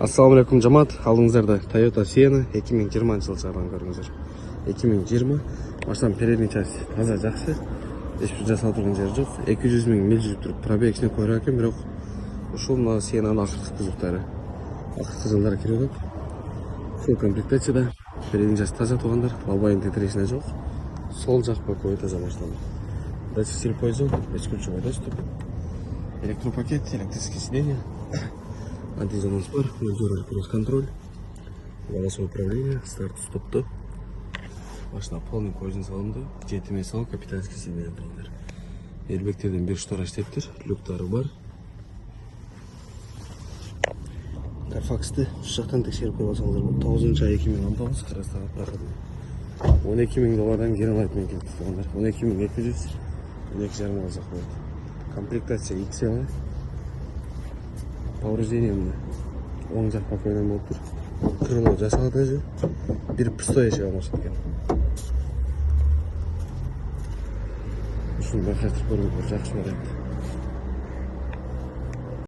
Assalamu alaikum жамаат. Алдыңыздарда Toyota Sienna 2020 жыл шығарған көріңіздер. 2020. Машинаның передний части таза жақсы. Ешбір жасалып тұрған жері жоқ. 200 000 миль жүріп тұрып пробегісіне қойған екен, бірақ ушул мына Siennaның ақырғы бұзықтары. Ақырғы жылдары келіп отыр. Full комплектацияда. Передний части таза туғандар. Лобовойын тетірешіне жоқ. Сол жақ боковой таза машинаның. Датчик слепой зон, бескключевой доступ. Электропакет, электрические сиденья. Антизонус бар, надзор кросс-контроль, волосое управление, старт-стоп-то. Машина полный кожаный салонда, 7 мест салон, капитанский сиденье тұрғандар. Airbagтерден bir штора штептер, люктары бар. Carfax'ты жақтан тексеріп қойып алсаңыздар болады. 9-ай 2000 лампамыз, қарастағы проходный. 12 000 доллардан герон айтмен келіп тұрғандар. 12 200, 12 жарым алсақ болады. Комплектация XL. Повреждением оң жақ покойдан болып тұр. Крыло жасалды әже. Bir пустой ешек алмашық екен. Үшін байқастырып көріңіздер, жақсы вариант.